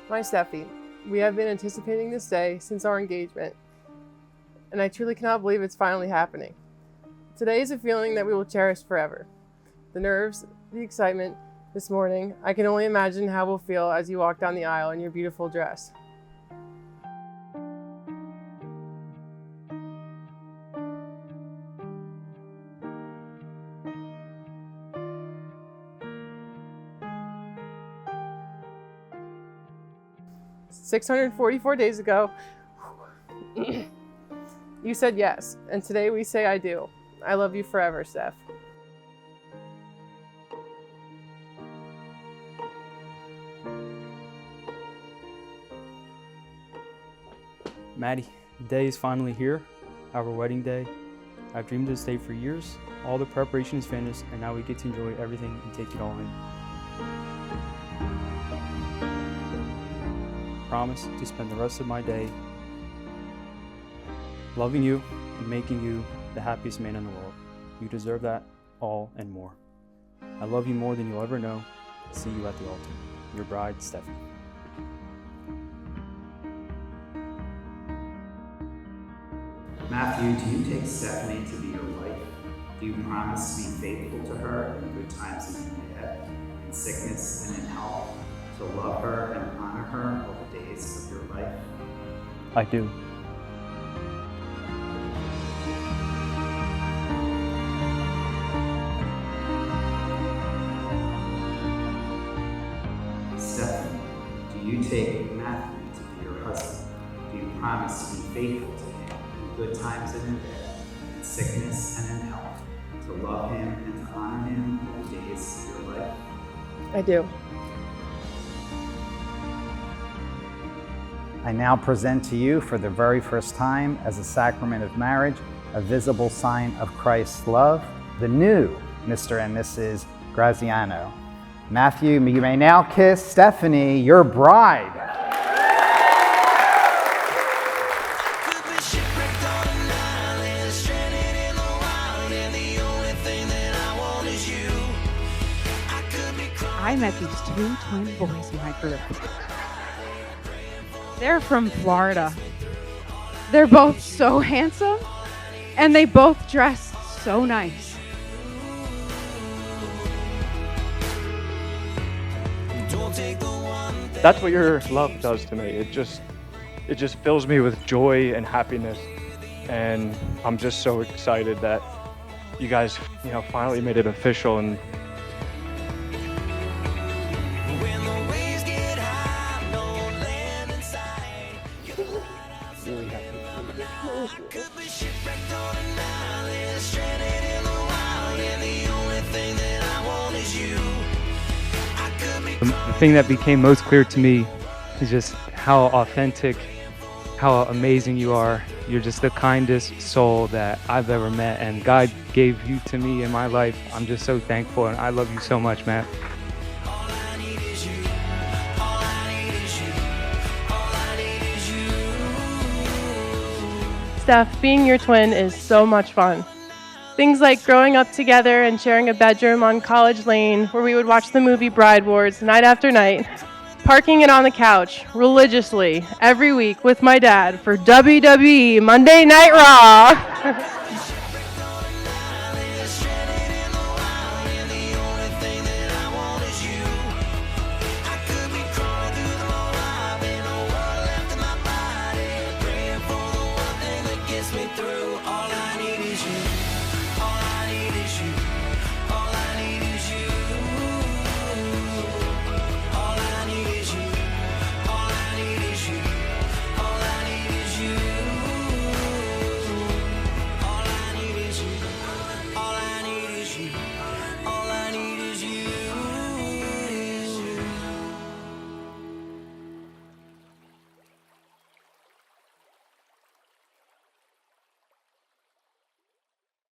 My Steffi, we have been anticipating this day since our engagement, and I truly cannot believe it's finally happening. Today is a feeling that we will cherish forever. The nerves, the excitement this morning, I can only imagine how we'll feel as you walk down the aisle in your beautiful dress. "644 days ago, you said yes, and today we say I do. I love you forever, Steph." Maddie, the day is finally here, our wedding day. I've dreamed of this day for years. All the preparation is finished, and now we get to enjoy everything and take it all in. Promise to spend the rest of my day loving you and making you the happiest man in the world. You deserve that all and more. I love you more than you'll ever know. See you at the altar. Your bride, Stephanie. Matthew, do you take Stephanie to be your wife? Do you promise to be faithful to her in good times and in bad, in sickness and in health, to love her and honor her all the days of your life? I do. Stephanie, do you take Matthew to be your husband? Do you promise to be faithful to him in good times and in bad, in sickness and in health, to love him and to honor him all the days of your life? I do. I now present to you for the very first time as a sacrament of marriage, a visible sign of Christ's love, the new Mr. and Mrs. Graziano. Matthew, you may now kiss Stephanie, your bride. I met these two twin boys in my group. They're from Florida. They're both so handsome, and they both dress so nice. That's what your love does to me. It just fills me with joy and happiness, and I'm just so excited that you guys, finally made it official. And really happy. The thing that became most clear to me is just how authentic, how amazing you are. You're just the kindest soul that I've ever met, and God gave you to me in my life. I'm just so thankful, and I love you so much, Matt. Steph, being your twin is so much fun. Things like growing up together and sharing a bedroom on College Lane where we would watch the movie Bride Wars night after night, parking it on the couch religiously every week with my dad for WWE Monday Night Raw.